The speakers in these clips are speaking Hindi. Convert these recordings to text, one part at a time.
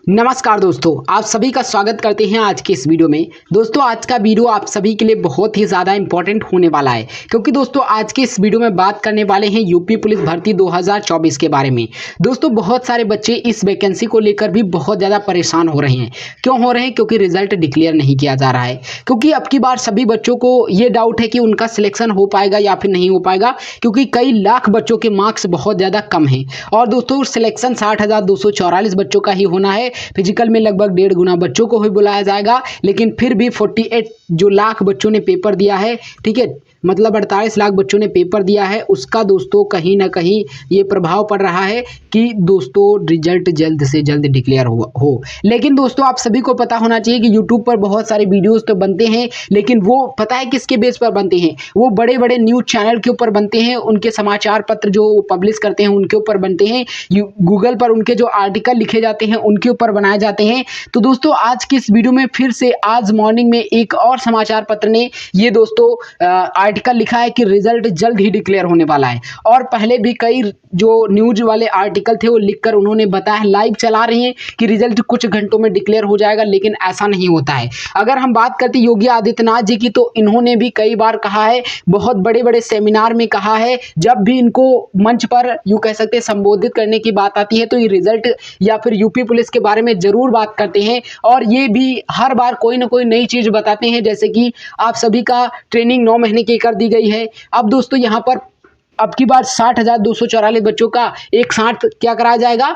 नमस्कार दोस्तों, आप सभी का स्वागत करते हैं आज के इस वीडियो में। दोस्तों आज का वीडियो आप सभी के लिए बहुत ही ज़्यादा इंपॉर्टेंट होने वाला है, क्योंकि दोस्तों आज के इस वीडियो में बात करने वाले हैं यूपी पुलिस भर्ती 2024 के बारे में। दोस्तों बहुत सारे बच्चे इस वैकेंसी को लेकर भी बहुत ज़्यादा परेशान हो रहे हैं। क्यों हो रहे हैं? क्योंकि रिजल्ट डिक्लेयर नहीं किया जा रहा है। क्योंकि अब की बार सभी बच्चों को ये डाउट है कि उनका सिलेक्शन हो पाएगा या फिर नहीं हो पाएगा, क्योंकि कई लाख बच्चों के मार्क्स बहुत ज़्यादा कम हैं। और दोस्तों सिलेक्शन 60,244 बच्चों का ही होना है। फिजिकल में लगभग 1.5 गुना बच्चों को ही बुलाया जाएगा, लेकिन फिर भी 48 जो लाख बच्चों ने पेपर दिया है, ठीक है, मतलब 48 लाख बच्चों ने पेपर दिया है, उसका दोस्तों कहीं ना कहीं ये प्रभाव पड़ रहा है कि दोस्तों रिजल्ट जल्द से जल्द डिक्लेयर हो। लेकिन दोस्तों आप सभी को पता होना चाहिए कि यूट्यूब पर बहुत सारे वीडियोस तो बनते हैं, लेकिन वो पता है किसके बेस पर बनते हैं? वो बड़े बड़े न्यूज़ चैनल के ऊपर बनते हैं, उनके समाचार पत्र जो पब्लिश करते हैं उनके ऊपर बनते हैं, गूगल पर उनके जो आर्टिकल लिखे जाते हैं उनके ऊपर बनाए जाते हैं। तो दोस्तों आज की इस वीडियो में फिर से आज मॉर्निंग में एक और समाचार पत्र ने ये दोस्तों आर्टिकल लिखा है कि रिजल्ट जल्द ही डिक्लेयर होने वाला है। और पहले भी कई जो न्यूज वाले आर्टिकल थे वो लिखकर उन्होंने बताया, लाइव चला रहे हैं कि रिजल्ट कुछ घंटों में डिक्लेयर हो जाएगा, लेकिन ऐसा नहीं होता है। अगर हम बात करते योगी आदित्यनाथ जी की, तो इन्होंने भी कई बार कहा है, बहुत बड़े बड़े सेमिनार में कहा है, जब भी इनको मंच पर यूं कह सकते हैं संबोधित करने की बात आती है तो ये रिजल्ट या फिर यूपी पुलिस के बारे में जरूर बात करते हैं। और ये भी हर बार कोई ना कोई नई चीज बताते हैं, जैसे कि आप सभी का ट्रेनिंग 9 महीने की कर दी गई है। अब दोस्तों यहाँ पर अब की बार 60,244 बच्चों का एक साथ क्या कराया जाएगा?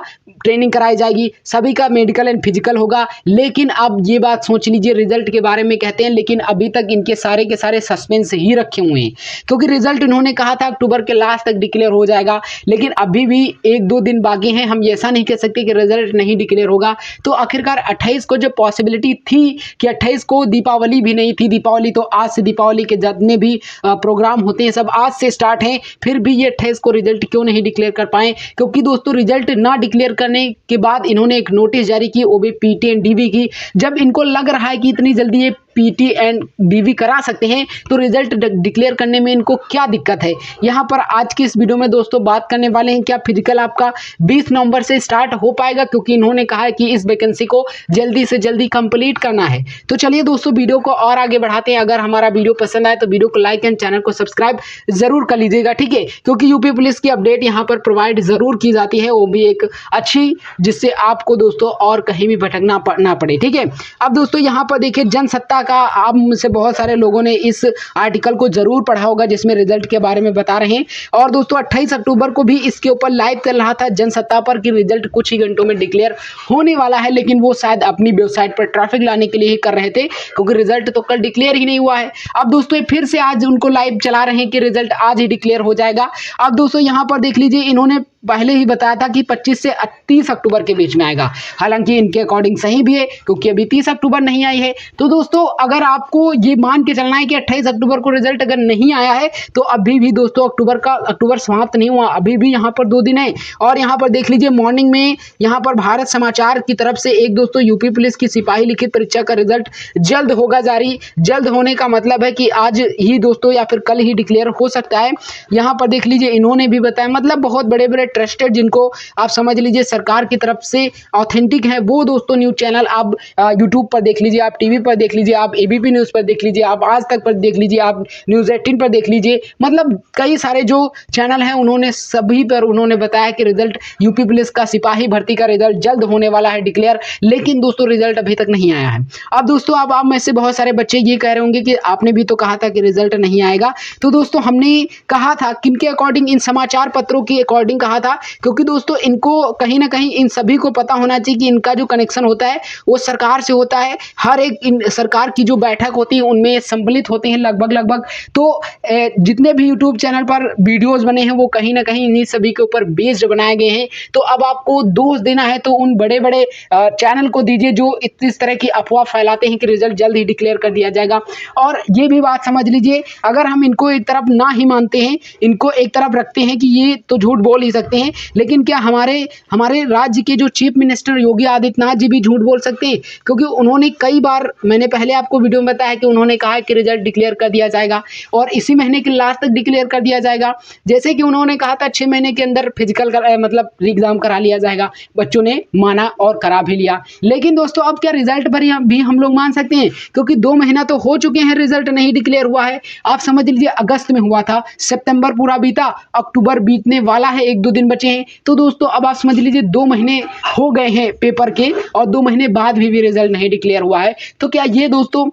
ट्रेनिंग कराई जाएगी, सभी का मेडिकल एंड फिजिकल होगा। लेकिन अब ये बात सोच लीजिए, रिजल्ट के बारे में कहते हैं, लेकिन अभी तक इनके सारे के सारे सस्पेंस ही रखे हुए हैं, क्योंकि रिजल्ट इन्होंने कहा था अक्टूबर के लास्ट तक डिक्लेयर हो जाएगा, लेकिन अभी भी 1-2 दिन बाकी हैं। हम ऐसा नहीं कह सकते कि रिजल्ट नहीं डिक्लेयर होगा। तो आखिरकार 28 को जो पॉसिबिलिटी थी कि 28 को दीपावली भी नहीं थी, दीपावली तो आज से, दीपावली के जितने भी प्रोग्राम होते हैं सब आज से स्टार्ट हैं, फिर भी ये 28 को रिजल्ट क्यों नहीं डिक्लेयर कर पाए? क्योंकि दोस्तों रिजल्ट ना डिक्लेयर करने के बाद इन्होंने एक नोटिस जारी की, वो भी पीटी एंड डीवी की। जब इनको लग रहा है कि इतनी जल्दी ये पीटी एंड डीवी करा सकते हैं, तो रिजल्ट डिक्लेयर करने में इनको क्या दिक्कत है? यहाँ पर आज की इस वीडियो में दोस्तों बात करने वाले हैं, क्या फिजिकल आपका 20 नवंबर से स्टार्ट हो पाएगा? क्योंकि इन्होंने कहा है कि इस वैकेंसी को जल्दी से जल्दी कंप्लीट करना है। तो चलिए दोस्तों वीडियो को और आगे बढ़ाते हैं। अगर हमारा वीडियो पसंद आए तो वीडियो को लाइक एंड चैनल को सब्सक्राइब जरूर कर लीजिएगा, ठीक है, क्योंकि यूपी पुलिस की अपडेट यहाँ पर प्रोवाइड जरूर की जाती है, वो भी एक अच्छी, जिससे आपको दोस्तों और कहीं भी भटकना ना पड़े, ठीक है। अब दोस्तों यहाँ पर देखिए, जनसत्ता का, आप में से बहुत सारे लोगों ने इस आर्टिकल को जरूर पढ़ा होगा जिसमें रिजल्ट के बारे में बता रहे हैं। और दोस्तों 28 अक्टूबर को भी इसके ऊपर लाइव चल रहा था जनसत्ता पर कि रिजल्ट कुछ ही घंटों में डिक्लेयर होने वाला है, लेकिन वो शायद अपनी वेबसाइट पर ट्रैफिक लाने के लिए ही कर रहे थे, क्योंकि रिजल्ट तो कल डिक्लेयर ही नहीं हुआ है। अब दोस्तों फिर से आज उनको लाइव चला रहे हैं कि रिजल्ट आज ही डिक्लेयर हो जाएगा। अब दोस्तों यहाँ पर देख लीजिए, इन्होंने पहले ही बताया था कि 25 से 30 अक्टूबर के बीच में आएगा। हालांकि इनके अकॉर्डिंग सही भी है, क्योंकि अभी 30 अक्टूबर नहीं आई है। तो दोस्तों अगर आपको ये मान के चलना है कि 28 अक्टूबर को रिजल्ट अगर नहीं आया है, तो अभी भी दोस्तों अक्टूबर समाप्त नहीं हुआ, अभी भी यहाँ पर 2 दिन है। और यहाँ पर देख लीजिए मॉर्निंग में यहाँ पर भारत समाचार की तरफ से एक दोस्तों यूपी पुलिस की सिपाही लिखित परीक्षा का रिजल्ट जल्द होगा जारी। जल्द होने का मतलब है कि आज ही दोस्तों या फिर कल ही डिक्लेयर हो सकता है। यहाँ पर देख लीजिए इन्होंने भी बताया, मतलब बहुत बड़े बड़े ट्रस्टेड, जिनको आप समझ लीजिए सरकार की तरफ से ऑथेंटिक है, वो दोस्तों न्यूज चैनल आप यूट्यूब पर देख लीजिए, आप टीवी पर देख लीजिए, आप एबीपी न्यूज पर देख लीजिए, आप आज तक पर देख लीजिए, आप न्यूज 18 पर देख लीजिए, मतलब कई सारे जो चैनल हैं उन्होंने सभी पर उन्होंने बताया कि रिजल्ट यूपी पुलिस का सिपाही भर्ती का रिजल्ट जल्द होने वाला है डिक्लेयर। लेकिन दोस्तों रिजल्ट अभी तक नहीं आया है। अब दोस्तों अब आप में से बहुत सारे बच्चे ये कह रहे होंगे कि आपने भी तो कहा था कि रिजल्ट नहीं आएगा। तो दोस्तों हमने कहा था किनके अकॉर्डिंग? इन समाचार पत्रों के अकॉर्डिंग कहा था, क्योंकि दोस्तों इनको कहीं ना कहीं इन सभी को पता होना चाहिए कि इनका जो कनेक्शन होता है वो सरकार से होता है। हर एक सरकार की जो बैठक होती है उनमें सम्मिलित होते हैं लगभग। तो जितने भी यूट्यूब चैनल पर वीडियोस बने हैं वो कहीं ना कहीं इन्हीं सभी के ऊपर बेस्ड बनाए गए हैं। तो अब आपको दोष देना है तो उन बड़े बड़े चैनल को दीजिए जो इस तरह की अफवाह फैलाते हैं कि रिजल्ट जल्द ही डिक्लेयर कर दिया जाएगा। और ये भी बात समझ लीजिए, अगर हम इनको एक तरफ ना ही मानते हैं, इनको एक तरफ रखते हैं कि ये तो झूठ बोल ही सकते सकते हैं, लेकिन क्या हमारे हमारे राज्य के जो चीफ मिनिस्टर योगी आदित्यनाथ जी भी झूठ बोल सकते हैं? क्योंकि उन्होंने कई बार, मैंने पहले आपको वीडियो में बताया कि उन्होंने कहा है कि रिजल्ट डिक्लेयर कर दिया जाएगा और इसी महीने के लास्ट तक डिक्लेयर कर दिया जाएगा। जैसे कि उन्होंने कहा था 6 महीने के अंदर फिजिकल मतलब एग्जाम करा लिया जाएगा, बच्चों ने माना और करा भी लिया। लेकिन दोस्तों अब क्या रिजल्ट पर भी हम लोग मान सकते हैं? क्योंकि 2 महीना तो हो चुके हैं, रिजल्ट नहीं डिक्लेयर हुआ है। आप समझ लीजिए अगस्त में हुआ था, सितंबर पूरा बीता, अक्टूबर बीतने वाला है, 1-2 दिन बचे हैं। तो दोस्तों अब आप समझ लीजिए 2 महीने हो गए हैं पेपर के और 2 महीने बाद भी रिजल्ट नहीं डिक्लेयर हुआ है। तो क्या ये दोस्तों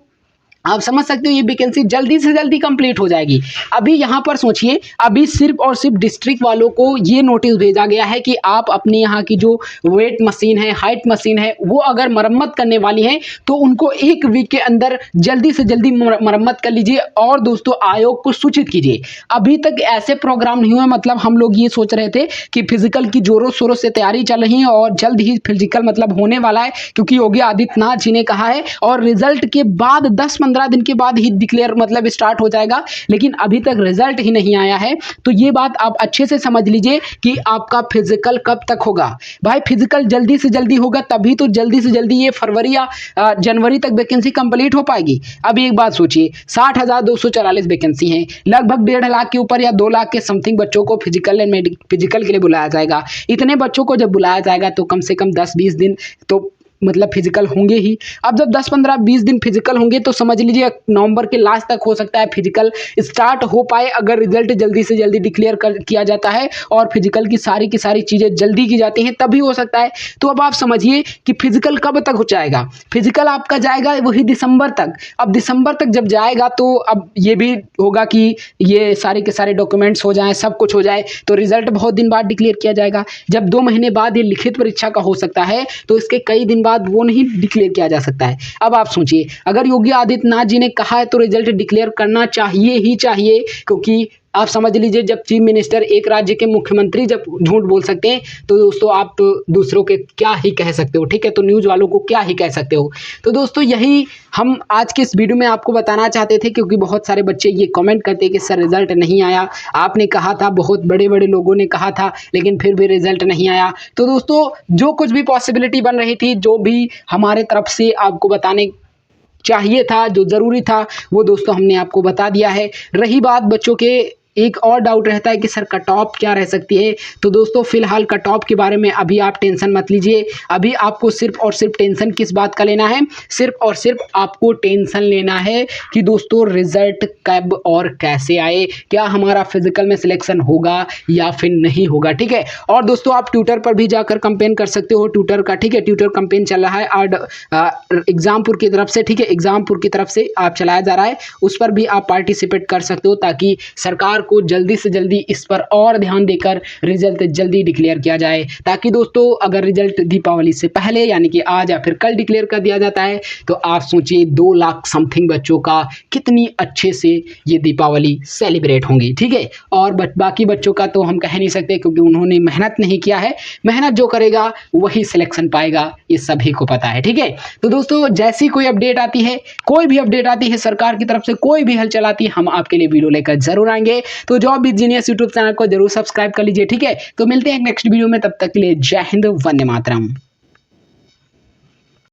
आप समझ सकते हो ये वैकेंसी जल्दी से जल्दी कंप्लीट हो जाएगी? अभी यहाँ पर सोचिए, अभी सिर्फ और सिर्फ डिस्ट्रिक्ट वालों को ये नोटिस भेजा गया है कि आप अपने यहाँ की जो वेट मशीन है, हाइट मशीन है, वो अगर मरम्मत करने वाली है तो उनको 1 वीक के अंदर जल्दी से जल्दी मरम्मत कर लीजिए और दोस्तों आयोग को सूचित कीजिए। अभी तक ऐसे प्रोग्राम नहीं हुए, मतलब हम लोग ये सोच रहे थे कि फिजिकल की जोरों शोरों से तैयारी चल रही है और जल्द ही फिजिकल मतलब होने वाला है, क्योंकि योगी आदित्यनाथ जी ने कहा है और रिजल्ट के बाद 10-15 दिन के बाद ही डिक्लेयर मतलब स्टार्ट हो जाएगा, लेकिन अभी तक रिजल्ट ही नहीं आया है। तो ये बात आप अच्छे से समझ लीजिए कि आपका फिजिकल कब तक होगा। भाई फिजिकल जल्दी से जल्दी होगा तभी तो जल्दी से जल्दी ये फरवरी या जनवरी तक वैकेंसी कंप्लीट हो पाएगी। अब एक बात सोचिए, 60,244 वैकेंसी हैं, लगभग 1.5 लाख के ऊपर या 2 लाख के समथिंग बच्चों को फिजिकल के लिए बुलाया जाएगा। इतने बच्चों को जब बुलाया जाएगा तो कम से कम 10-20 दिन तो मतलब फिजिकल होंगे ही। अब जब 10-15-20 दिन फिजिकल होंगे तो समझ लीजिए नवंबर के लास्ट तक हो सकता है फिजिकल स्टार्ट हो पाए, अगर रिजल्ट जल्दी से जल्दी डिक्लेयर किया जाता है और फिजिकल की सारी चीज़ें जल्दी की जाती हैं तभी हो सकता है। तो अब आप समझिए कि फिजिकल कब तक हो जाएगा? फिजिकल आपका जाएगा वही दिसंबर तक। अब दिसंबर तक जब जाएगा तो अब ये भी होगा कि ये सारे के सारे डॉक्यूमेंट्स हो जाएं, सब कुछ हो जाए, तो रिजल्ट बहुत दिन बाद डिक्लेयर किया जाएगा। जब 2 महीने बाद ये लिखित परीक्षा का हो सकता है तो इसके कई दिन बाद वो नहीं डिक्लेयर किया जा सकता है। अब आप सोचिए, अगर योगी आदित्यनाथ जी ने कहा है तो रिजल्ट डिक्लेयर करना चाहिए ही चाहिए, क्योंकि आप समझ लीजिए जब चीफ मिनिस्टर, एक राज्य के मुख्यमंत्री जब झूठ बोल सकते हैं तो दोस्तों आप तो दूसरों के क्या ही कह सकते हो, ठीक है? तो न्यूज़ वालों को क्या ही कह सकते हो। तो दोस्तों यही हम आज के इस वीडियो में आपको बताना चाहते थे, क्योंकि बहुत सारे बच्चे ये कमेंट करते हैं कि सर रिजल्ट नहीं आया, आपने कहा था, बहुत बड़े बड़े लोगों ने कहा था, लेकिन फिर भी रिजल्ट नहीं आया। तो दोस्तों जो कुछ भी पॉसिबिलिटी बन रही थी, जो भी हमारे तरफ से आपको बताने चाहिए था, जो ज़रूरी था, वो दोस्तों हमने आपको बता दिया है। रही बात बच्चों के, एक और डाउट रहता है कि सर कट ऑफ क्या रह सकती है, तो दोस्तों फिलहाल कट ऑफ के बारे में अभी आप टेंशन मत लीजिए। अभी आपको सिर्फ और सिर्फ टेंशन किस बात का लेना है? सिर्फ और सिर्फ आपको टेंशन लेना है कि दोस्तों रिजल्ट कब और कैसे आए, क्या हमारा फिजिकल में सिलेक्शन होगा या फिर नहीं होगा, ठीक है? और दोस्तों आप ट्विटर पर भी जाकर कंपेन कर सकते हो, ट्विटर का, ठीक है? ट्विटर कंपेन चल रहा है और एग्जामपुर की तरफ से, ठीक है? एग्जामपुर की तरफ से आप चलाया जा रहा है, उस पर भी आप पार्टिसिपेट कर सकते हो ताकि सरकार को जल्दी से जल्दी इस पर और ध्यान देकर रिजल्ट जल्दी डिक्लेयर किया जाए, ताकि दोस्तों अगर रिजल्ट दीपावली से पहले यानी कि आज या फिर कल डिक्लेयर कर दिया जाता है तो आप सोचिए 2 लाख समथिंग बच्चों का कितनी अच्छे से ये दीपावली सेलिब्रेट होंगी, ठीक है? और बाकी बच्चों का तो हम कह नहीं सकते, क्योंकि उन्होंने मेहनत नहीं किया है। मेहनत जो करेगा वही सिलेक्शन पाएगा, ये सभी को पता है, ठीक है? तो दोस्तों जैसी कोई अपडेट आती है, कोई भी अपडेट आती है सरकार की तरफ से, कोई भी हलचल आती है, हम आपके लिए वीडियो लेकर जरूर आएंगे। तो job with genius YouTube channel को जरूर सब्सक्राइब कर लीजिए, ठीक है? तो मिलते हैं नेक्स्ट वीडियो में, तब तक के लिए जय हिंद, वंदे मातरम।